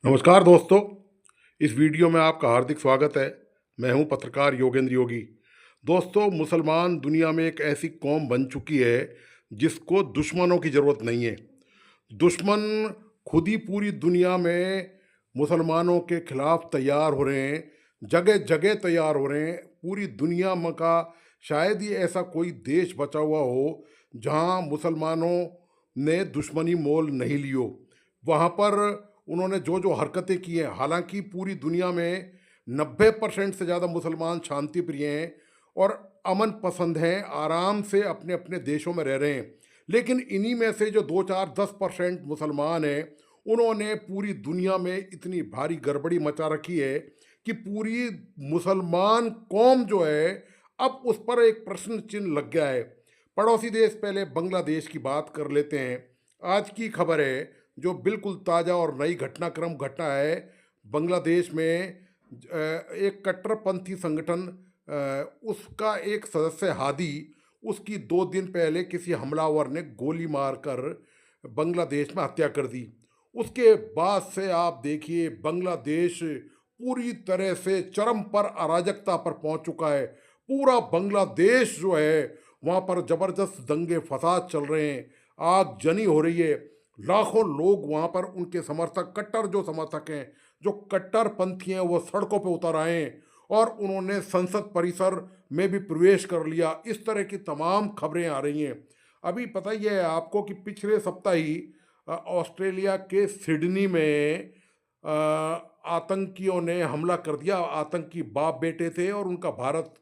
नमस्कार दोस्तों। इस वीडियो में आपका हार्दिक स्वागत है। मैं हूं पत्रकार योगेंद्र योगी। दोस्तों, मुसलमान दुनिया में एक ऐसी कौम बन चुकी है जिसको दुश्मनों की ज़रूरत नहीं है। दुश्मन खुद ही पूरी दुनिया में मुसलमानों के खिलाफ तैयार हो रहे हैं, जगह जगह तैयार हो रहे हैं। पूरी दुनिया में का शायद ही ऐसा कोई देश बचा हुआ हो जहां मुसलमानों ने दुश्मनी मोल नहीं लियो। वहाँ पर उन्होंने जो जो हरकतें की हैं, हालांकि पूरी दुनिया में 90% से ज़्यादा मुसलमान शांति प्रिय हैं और अमन पसंद हैं, आराम से अपने अपने देशों में रह रहे हैं। लेकिन इन्हीं में से जो 2 4 10% मुसलमान हैं, उन्होंने पूरी दुनिया में इतनी भारी गड़बड़ी मचा रखी है कि पूरी मुसलमान कौम जो है, अब उस पर एक प्रश्न चिन्ह लग गया है। पड़ोसी देश, पहले बांग्लादेश की बात कर लेते हैं। आज की खबर है जो बिल्कुल ताज़ा और नई घटनाक्रम घटा है। बांग्लादेश में एक कट्टरपंथी संगठन, उसका एक सदस्य हादी, उसकी 2 दिन पहले किसी हमलावर ने गोली मारकर बांग्लादेश में हत्या कर दी। उसके बाद से आप देखिए, बांग्लादेश पूरी तरह से चरम पर अराजकता पर पहुंच चुका है। पूरा बांग्लादेश जो है, वहाँ पर ज़बरदस्त दंगे फसाद चल रहे हैं, आगजनी हो रही है। लाखों लोग वहाँ पर, उनके समर्थक, कट्टर जो समर्थक हैं, जो कट्टरपंथी हैं, वो सड़कों पे उतर आए हैं और उन्होंने संसद परिसर में भी प्रवेश कर लिया। इस तरह की तमाम खबरें आ रही हैं। अभी पता ही है आपको कि पिछले सप्ताह ही ऑस्ट्रेलिया के सिडनी में आतंकियों ने हमला कर दिया। आतंकी बाप बेटे थे और उनका भारत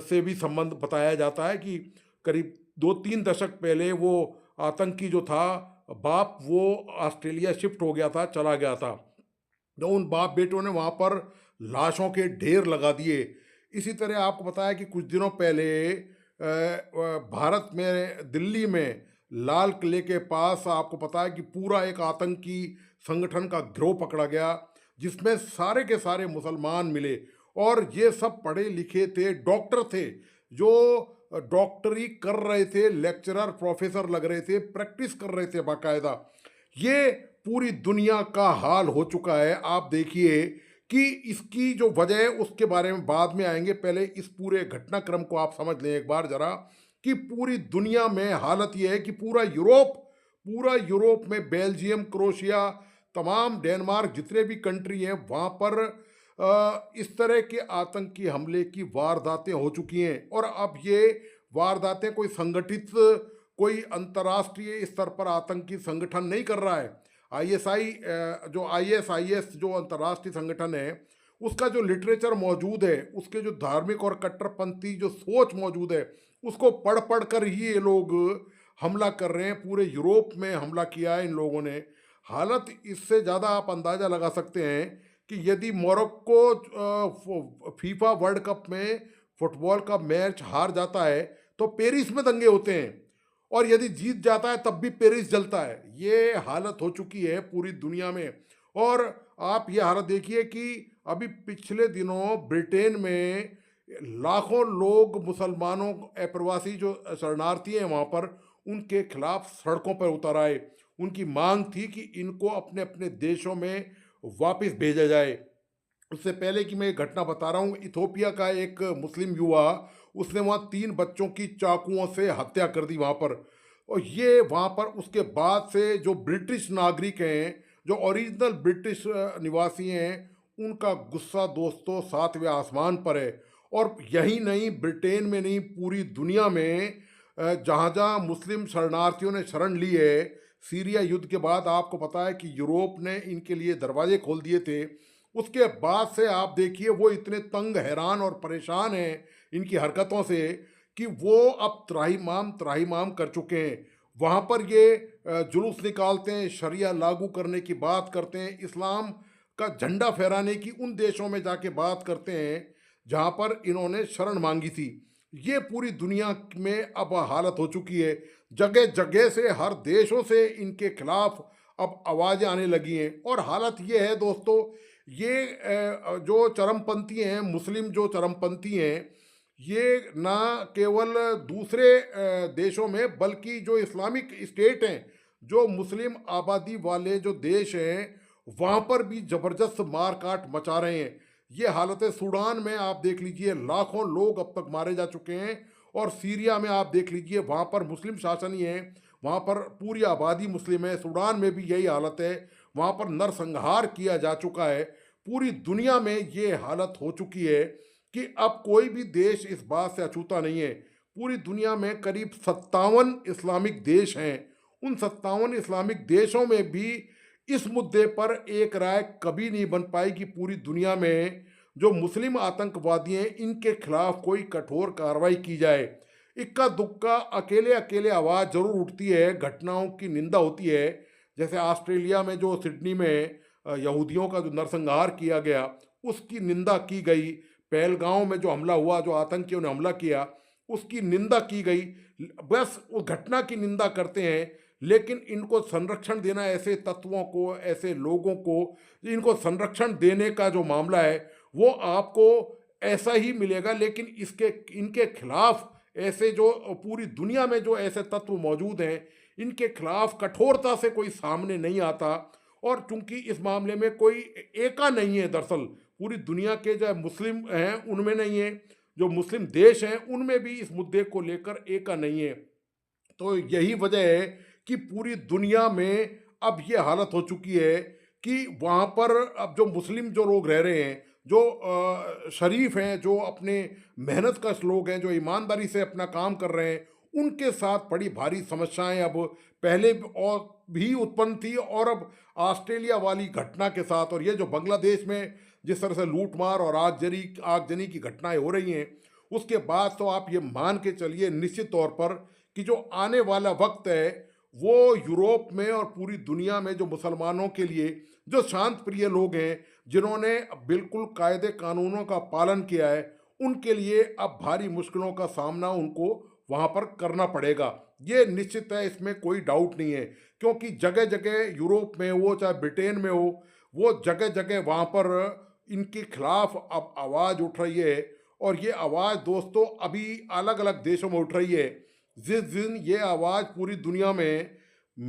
से भी संबंध बताया जाता है कि करीब 2 3 दशक पहले वो आतंकी जो था बाप, वो ऑस्ट्रेलिया शिफ्ट हो गया था, चला गया था। तो उन बाप बेटों ने वहाँ पर लाशों के ढेर लगा दिए। इसी तरह आपको बताया कि कुछ दिनों पहले भारत में, दिल्ली में लाल किले के पास आपको पता है कि पूरा एक आतंकी संगठन का गिरोह पकड़ा गया, जिसमें सारे के सारे मुसलमान मिले और ये सब पढ़े लिखे थे, डॉक्टर थे, जो डॉक्टरी कर रहे थे, लेक्चरर प्रोफेसर लग रहे थे, प्रैक्टिस कर रहे थे बाकायदा। ये पूरी दुनिया का हाल हो चुका है। आप देखिए कि इसकी जो वजह है उसके बारे में बाद में आएंगे। पहले इस पूरे घटनाक्रम को आप समझ लें एक बार ज़रा, कि पूरी दुनिया में हालत ये है कि पूरा यूरोप में बेल्जियम, क्रोशिया, तमाम डेनमार्क, जितने भी कंट्री हैं, वहाँ पर इस तरह के आतंकी हमले की वारदातें हो चुकी हैं। और अब ये वारदातें कोई संगठित, कोई अंतर्राष्ट्रीय स्तर पर आतंकी संगठन नहीं कर रहा है। आईएसआई, जो आईएसआईएस जो अंतर्राष्ट्रीय संगठन है, उसका जो लिटरेचर मौजूद है, उसके जो धार्मिक और कट्टरपंथी जो सोच मौजूद है, उसको पढ़ पढ़ कर ही ये लोग हमला कर रहे हैं। पूरे यूरोप में हमला किया है इन लोगों ने। हालत इससे ज़्यादा आप अंदाज़ा लगा सकते हैं कि यदि मोरक्को फीफा वर्ल्ड कप में फुटबॉल का मैच हार जाता है तो पेरिस में दंगे होते हैं, और यदि जीत जाता है तब भी पेरिस जलता है। ये हालत हो चुकी है पूरी दुनिया में। और आप ये हालत देखिए कि अभी पिछले दिनों ब्रिटेन में लाखों लोग, मुसलमानों, अप्रवासी जो शरणार्थी हैं वहाँ पर, उनके खिलाफ सड़कों पर उतर आए। उनकी मांग थी कि इनको अपने अपने देशों में वापस भेजा जाए। उससे पहले कि मैं एक घटना बता रहा हूँ, इथोपिया का एक मुस्लिम युवा, उसने वहाँ 3 बच्चों की चाकुओं से हत्या कर दी वहाँ पर। और ये वहाँ पर उसके बाद से जो ब्रिटिश नागरिक हैं, जो ओरिजिनल ब्रिटिश निवासी हैं, उनका गुस्सा दोस्तों 7वें आसमान पर है। और यही नहीं, ब्रिटेन में नहीं, पूरी दुनिया में जहाँ जहाँ मुस्लिम शरणार्थियों ने शरण ली है, सीरिया युद्ध के बाद आपको पता है कि यूरोप ने इनके लिए दरवाजे खोल दिए थे। उसके बाद से आप देखिए वो इतने तंग, हैरान और परेशान हैं इनकी हरकतों से कि वो अब त्राहिमाम त्राहिमाम कर चुके हैं। वहाँ पर ये जुलूस निकालते हैं, शरिया लागू करने की बात करते हैं, इस्लाम का झंडा फहराने की उन देशों में जाके बात करते हैं जहाँ पर इन्होंने शरण मांगी थी। ये पूरी दुनिया में अब हालत हो चुकी है। जगह जगह से, हर देशों से इनके खिलाफ अब आवाज़ें आने लगी हैं। और हालत ये है दोस्तों, ये जो चरमपंथी हैं, मुस्लिम जो चरमपंथी हैं, ये ना केवल दूसरे देशों में, बल्कि जो इस्लामिक स्टेट हैं, जो मुस्लिम आबादी वाले जो देश हैं, वहाँ पर भी ज़बरदस्त मार काट मचा रहे हैं। ये हालत है सूडान में, आप देख लीजिए लाखों लोग अब तक मारे जा चुके हैं। और सीरिया में आप देख लीजिए, वहाँ पर मुस्लिम शासन ही है, वहाँ पर पूरी आबादी मुस्लिम है। सूडान में भी यही हालत है, वहाँ पर नरसंहार किया जा चुका है। पूरी दुनिया में ये हालत हो चुकी है कि अब कोई भी देश इस बात से अछूता नहीं है। पूरी दुनिया में करीब 57 इस्लामिक देश हैं। उन 57 इस्लामिक देशों में भी इस मुद्दे पर एक राय कभी नहीं बन पाई कि पूरी दुनिया में जो मुस्लिम आतंकवादी हैं इनके खिलाफ कोई कठोर कार्रवाई की जाए। इक्का दुक्का अकेले अकेले आवाज़ जरूर उठती है, घटनाओं की निंदा होती है। जैसे ऑस्ट्रेलिया में जो सिडनी में यहूदियों का जो नरसंहार किया गया, उसकी निंदा की गई। पहलगांव में जो हमला हुआ, जो आतंकियों ने हमला किया, उसकी निंदा की गई। बस उस घटना की निंदा करते हैं, लेकिन इनको संरक्षण देना, ऐसे तत्वों को, ऐसे लोगों को इनको संरक्षण देने का जो मामला है वो आपको ऐसा ही मिलेगा। लेकिन इसके इनके खिलाफ ऐसे जो पूरी दुनिया में जो ऐसे तत्व मौजूद हैं, इनके खिलाफ कठोरता से कोई सामने नहीं आता। और चूंकि इस मामले में कोई एका नहीं है, दरअसल पूरी दुनिया के जो मुस्लिम हैं उनमें नहीं है, जो मुस्लिम देश हैं उनमें भी इस मुद्दे को लेकर एका नहीं है। तो यही वजह है कि पूरी दुनिया में अब ये हालत हो चुकी है कि वहाँ पर अब जो मुस्लिम जो लोग रह रहे हैं, जो शरीफ हैं, जो अपने मेहनत कश लोग हैं, जो ईमानदारी से अपना काम कर रहे हैं, उनके साथ बड़ी भारी समस्याएं अब पहले और भी उत्पन्न थी, और अब ऑस्ट्रेलिया वाली घटना के साथ, और ये जो बांग्लादेश में जिस तरह से लूटमार और आगजनी की घटनाएं हो रही हैं, उसके बाद तो आप ये मान के चलिए निश्चित तौर पर कि जो आने वाला वक्त है वो यूरोप में और पूरी दुनिया में जो मुसलमानों के लिए, जो शांत प्रिय लोग हैं, जिन्होंने बिल्कुल कायदे कानूनों का पालन किया है, उनके लिए अब भारी मुश्किलों का सामना उनको वहाँ पर करना पड़ेगा। ये निश्चित है, इसमें कोई डाउट नहीं है। क्योंकि जगह जगह यूरोप में हो चाहे ब्रिटेन में हो, वो जगह जगह वहाँ पर इनके खिलाफ अब आवाज़ उठ रही है। और ये आवाज़ दोस्तों अभी अलग अलग देशों में उठ रही है। जिस दिन ये आवाज़ पूरी दुनिया में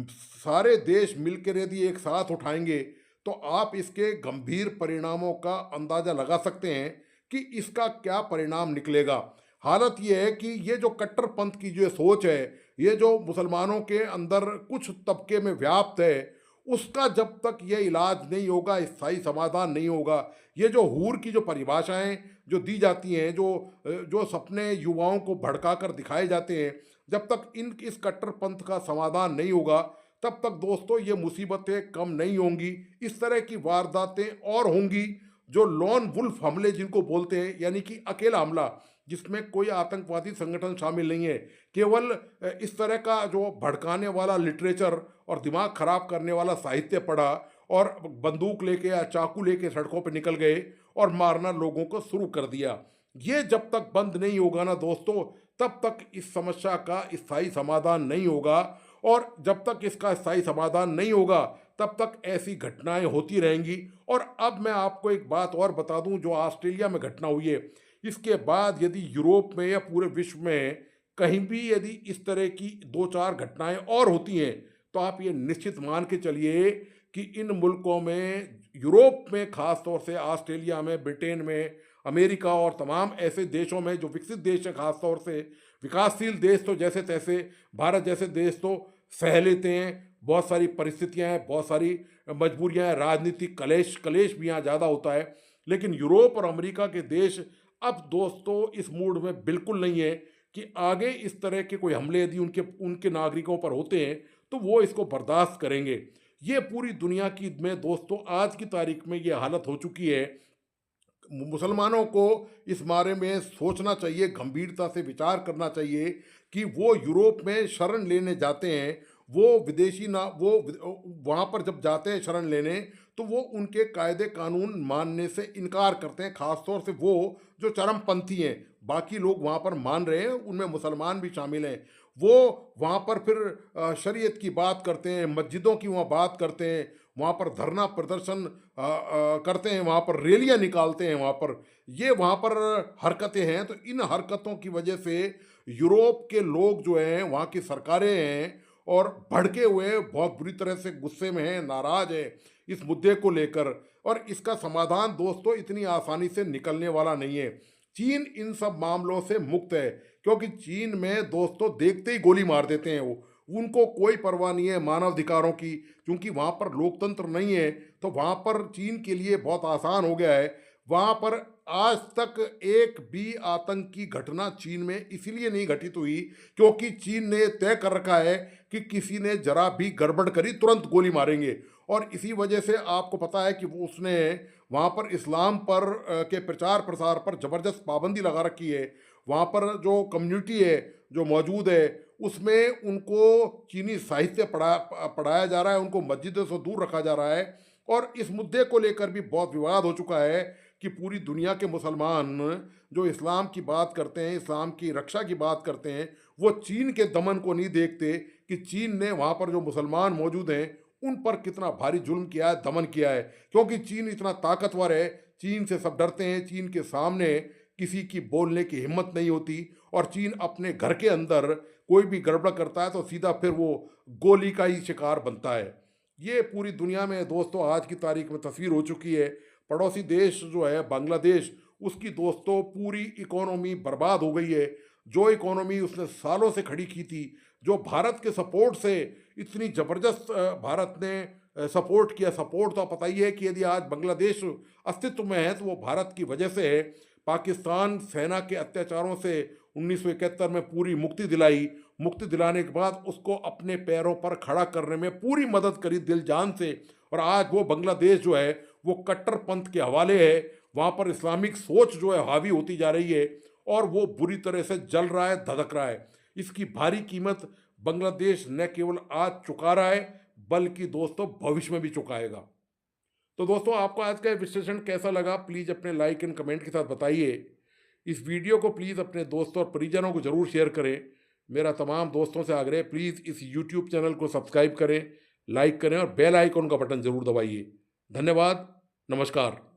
सारे देश मिलकर यदि एक साथ उठाएंगे, तो आप इसके गंभीर परिणामों का अंदाज़ा लगा सकते हैं कि इसका क्या परिणाम निकलेगा। हालत ये है कि ये जो कट्टरपंथ की जो सोच है, ये जो मुसलमानों के अंदर कुछ तबके में व्याप्त है, उसका जब तक ये इलाज नहीं होगा, स्थायी समाधान नहीं होगा, ये जो हूर की जो परिभाषाएं जो दी जाती हैं, जो सपने युवाओं को भड़का कर दिखाए जाते हैं, जब तक इस कट्टरपंथ का समाधान नहीं होगा, तब तक दोस्तों ये मुसीबतें कम नहीं होंगी। इस तरह की वारदातें और होंगी। जो लॉन वुल्फ हमले जिनको बोलते हैं, यानी कि अकेला हमला जिसमें कोई आतंकवादी संगठन शामिल नहीं है, केवल इस तरह का जो भड़काने वाला लिटरेचर और दिमाग खराब करने वाला साहित्य पढ़ा और बंदूक लेके या चाकू लेके सड़कों पर निकल गए और मारना लोगों को शुरू कर दिया। ये जब तक बंद नहीं होगा ना दोस्तों, तब तक इस समस्या का स्थायी समाधान नहीं होगा। और जब तक इसका स्थायी समाधान नहीं होगा, तब तक ऐसी घटनाएं होती रहेंगी। और अब मैं आपको एक बात और बता दूं, जो ऑस्ट्रेलिया में घटना हुई है, इसके बाद यदि यूरोप में या पूरे विश्व में कहीं भी यदि इस तरह की दो चार घटनाएं और होती हैं, तो आप ये निश्चित मान के चलिए कि इन मुल्कों में, यूरोप में, खास तौर से ऑस्ट्रेलिया में, ब्रिटेन में, अमेरिका और तमाम ऐसे देशों में जो विकसित देश हैं, खास तौर से विकासशील देश तो जैसे तैसे, भारत जैसे देश तो सह लेते हैं। बहुत सारी परिस्थितियां हैं, बहुत सारी मजबूरियां हैं, राजनीतिक कलेश कलेश भी यहाँ ज़्यादा होता है। लेकिन यूरोप और अमेरिका के देश अब दोस्तों इस मूड में बिल्कुल नहीं है कि आगे इस तरह के कोई हमले यदि उनके उनके नागरिकों पर होते हैं तो वो इसको बर्दाश्त करेंगे। ये पूरी दुनिया की में दोस्तों आज की तारीख में ये हालत हो चुकी है। मुसलमानों को इस बारे में सोचना चाहिए, गंभीरता से विचार करना चाहिए कि वो यूरोप में शरण लेने जाते हैं, वो विदेशी ना वो वहाँ पर जब जाते हैं शरण लेने, तो वो उनके कायदे कानून मानने से इनकार करते हैं। ख़ास तौर से वो जो चरमपंथी हैं, बाकी लोग वहाँ पर मान रहे हैं, उनमें मुसलमान भी शामिल हैं, वो वहाँ पर फिर शरीयत की बात करते हैं, मस्जिदों की वहाँ बात करते हैं, वहाँ पर धरना प्रदर्शन करते हैं, वहाँ पर रैलियाँ निकालते हैं, वहाँ पर हरकतें हैं। तो इन हरकतों की वजह से यूरोप के लोग जो हैं, वहाँ की सरकारें हैं, और भड़के हुए बहुत बुरी तरह से गुस्से में हैं, नाराज हैं इस मुद्दे को लेकर। और इसका समाधान दोस्तों इतनी आसानी से निकलने वाला नहीं है। चीन इन सब मामलों से मुक्त है, क्योंकि चीन में दोस्तों देखते ही गोली मार देते हैं वो। उनको कोई परवाह नहीं है मानव अधिकारों की, क्योंकि वहाँ पर लोकतंत्र नहीं है। तो वहाँ पर चीन के लिए बहुत आसान हो गया है। वहाँ पर आज तक एक भी आतंकी घटना चीन में इसलिए नहीं घटित हुई क्योंकि चीन ने तय कर रखा है कि किसी ने जरा भी गड़बड़ करी तुरंत गोली मारेंगे। और इसी वजह से आपको पता है कि वो उसने वहाँ पर इस्लाम पर के प्रचार प्रसार पर ज़बरदस्त पाबंदी लगा रखी है। वहाँ पर जो कम्युनिटी है जो मौजूद है उसमें उनको चीनी साहित्य पढ़ाया जा रहा है, उनको मस्जिदों से दूर रखा जा रहा है। और इस मुद्दे को लेकर भी बहुत विवाद हो चुका है कि पूरी दुनिया के मुसलमान जो इस्लाम की बात करते हैं, इस्लाम की रक्षा की बात करते हैं, वो चीन के दमन को नहीं देखते कि चीन ने वहाँ पर जो मुसलमान मौजूद हैं उन पर कितना भारी जुल्म किया है, दमन किया है। क्योंकि चीन इतना ताकतवर है, चीन से सब डरते हैं, चीन के सामने किसी की बोलने की हिम्मत नहीं होती। और चीन अपने घर के अंदर कोई भी गड़बड़ करता है तो सीधा फिर वो गोली का ही शिकार बनता है। ये पूरी दुनिया में दोस्तों आज की तारीख में तस्वीर हो चुकी है। पड़ोसी देश जो है बांग्लादेश, उसकी दोस्तों पूरी इकोनॉमी बर्बाद हो गई है। जो इकोनॉमी उसने सालों से खड़ी की थी, जो भारत के सपोर्ट से इतनी ज़बरदस्त भारत ने सपोर्ट किया, सपोर्ट तो पता ही है कि यदि आज बांग्लादेश अस्तित्व में है तो वो भारत की वजह से है। पाकिस्तान सेना के अत्याचारों से 1971 में पूरी मुक्ति दिलाई। मुक्ति दिलाने के बाद उसको अपने पैरों पर खड़ा करने में पूरी मदद करी दिल जान से। और आज वो बांग्लादेश जो है वो कट्टरपंथ के हवाले है। वहाँ पर इस्लामिक सोच जो है हावी होती जा रही है और वो बुरी तरह से जल रहा है, धधक रहा है। इसकी भारी कीमत बांग्लादेश न केवल आज चुका रहा है बल्कि दोस्तों भविष्य में भी चुकाएगा। तो दोस्तों आपको आज का विश्लेषण कैसा लगा प्लीज़ अपने लाइक एंड कमेंट के साथ बताइए। इस वीडियो को प्लीज़ अपने दोस्तों और परिजनों को ज़रूर शेयर करें। मेरा तमाम दोस्तों से आग्रह है प्लीज़ इस यूट्यूब चैनल को सब्सक्राइब करें, लाइक करें और बेल आइकन का बटन ज़रूर दबाइए। धन्यवाद। नमस्कार।